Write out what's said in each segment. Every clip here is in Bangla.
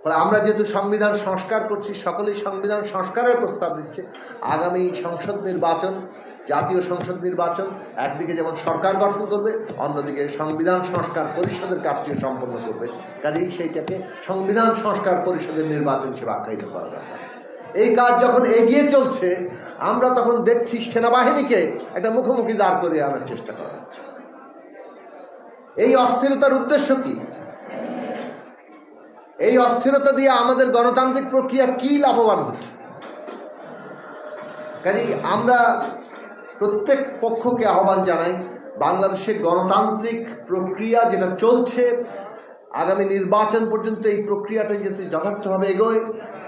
ফলে আমরা যেহেতু সংবিধান সংস্কার করছি, সকলেই সংবিধান সংস্কারের প্রস্তাব দিচ্ছে। আগামী সংসদ নির্বাচন, জাতীয় সংসদ নির্বাচন একদিকে যেমন সরকার গঠন করবে, অন্যদিকে সংবিধান সংস্কার পরিষদের কাজটিও সম্পন্ন করবে। কাজেই সেইটাকে সংবিধান সংস্কার পরিষদের নির্বাচন হিসেবে আখ্যায়িত করা দরকার। এই কাজ যখন এগিয়ে চলছে, আমরা তখন দেখছি সেনাবাহিনীকে একটা মুখোমুখি দাঁড় করিয়ে আনার চেষ্টা করা হচ্ছে। এই অস্থিরতার উদ্দেশ্য কি? এই অস্থিরতা দিয়ে আমাদের গণতান্ত্রিক প্রক্রিয়া কি লাভবান হচ্ছে? কাজেই আমরা প্রত্যেক পক্ষকে আহ্বান জানাই, বাংলাদেশের গণতান্ত্রিক প্রক্রিয়া যেটা চলছে আগামী নির্বাচন পর্যন্ত এই প্রক্রিয়াটা যাতে যথার্থভাবে এগোয়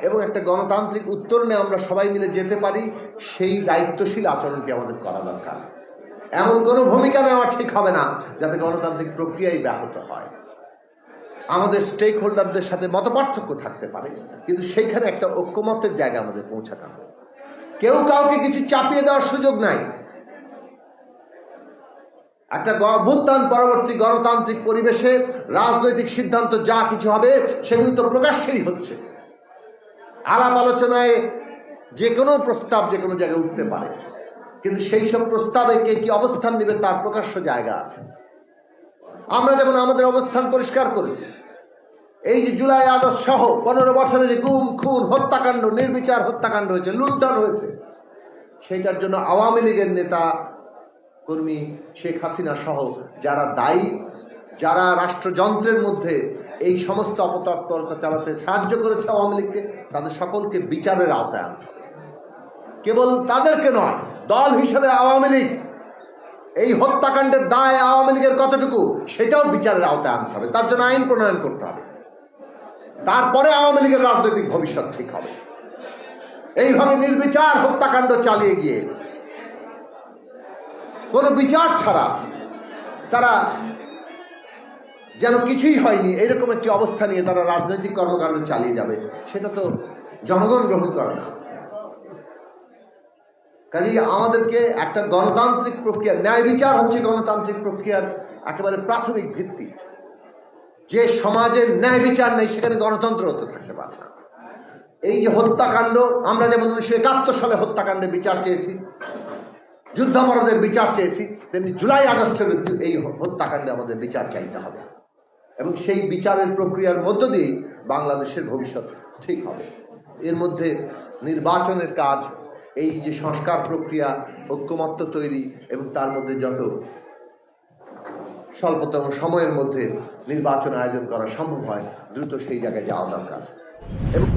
এবং একটা গণতান্ত্রিক উত্তরণে আমরা সবাই মিলে যেতে পারি, সেই দায়িত্বশীল আচরণকে আমাদের করা দরকার। এমন কোনো ভূমিকা নেওয়া ঠিক হবে না যাতে গণতান্ত্রিক প্রক্রিয়াই ব্যাহত হয়। আমাদের স্টেক হোল্ডারদের সাথে মতপার্থক্য থাকতে পারে, কিন্তু সেইখানে একটা ঐক্যমতের জায়গা আমাদের পৌঁছাতে হবে। কেউ কাউকে কিছু চাপিয়ে দেওয়ার সুযোগ নাই। একটা অভ্যুত্থান পরবর্তী গণতান্ত্রিক পরিবেশে রাজনৈতিক সিদ্ধান্ত যা কিছু হবে সেগুলো তো প্রকাশ্যেই হচ্ছে। আলাপ আলোচনায় যে কোনো প্রস্তাব যে কোনো জায়গায় উঠতে পারে, কিন্তু সেই সব প্রস্তাবে কে কি অবস্থান নেবে তার প্রকাশ্য জায়গা আছে। আমরা যেমন আমাদের অবস্থান পরিষ্কার করেছি। এই যে জুলাই আগস্ট সহ 15 বছরে যে গুম খুন হত্যাকাণ্ড, নির্বিচার হত্যাকাণ্ড হয়েছে, লুণ্ঠন হয়েছে, সেইটার জন্য আওয়ামী লীগের নেতা কর্মী শেখ হাসিনা সহ যারা দায়ী, যারা রাষ্ট্রযন্ত্রের মধ্যে এই সমস্ত অপতৎপরতা চালাতে সাহায্য করেছে আওয়ামী লীগকে, তাদের সকলকে বিচারের আওতায় আনতে হবে। কেবল তাদেরকে নয়, দল হিসেবে আওয়ামী লীগ এই হত্যাকাণ্ডের দায় আওয়ামী লীগের কতটুকু সেটাও বিচারের আওতায় আনতে হবে। তার জন্য আইন প্রণয়ন করতে হবে। তারপরে আওয়ামী লীগের রাজনৈতিক ভবিষ্যৎ ঠিক হবে। এইভাবে নির্বিচার হত্যাকাণ্ড চালিয়ে গিয়ে কোনো বিচার ছাড়া তারা যেন কিছুই হয়নি এরকম একটি অবস্থা নিয়ে তারা রাজনৈতিক কর্মকাণ্ড চালিয়ে যাবে, সেটা তো জনগণ গ্রহণ করে না। কাজেই আমাদেরকে একটা গণতান্ত্রিক প্রক্রিয়া, ন্যায় বিচার হচ্ছে গণতান্ত্রিক প্রক্রিয়ার একেবারে প্রাথমিক ভিত্তি। যে সমাজের ন্যায় বিচার নেই সেখানে গণতন্ত্র হতে থাকতে পারে না। এই যে হত্যাকাণ্ড, আমরা যেমন 1971 সালে হত্যাকাণ্ডের বিচার চেয়েছি, যুদ্ধাপরাধের বিচার চেয়েছি, তেমনি জুলাই আগস্টের এই হত্যাকাণ্ডে আমাদের বিচার চাইতে হবে এবং সেই বিচারের প্রক্রিয়ার মধ্য দিয়ে বাংলাদেশের ভবিষ্যৎ ঠিক হবে। এর মধ্যে নির্বাচনের কাজ, এই যে সংস্কার প্রক্রিয়া, ঐক্যমত্য তৈরি এবং তার মধ্যে যত স্বল্পতম সময়ের মধ্যে নির্বাচন আয়োজন করা সম্ভব হয়, দ্রুত সেই জায়গায় যাওয়া দরকার। এবং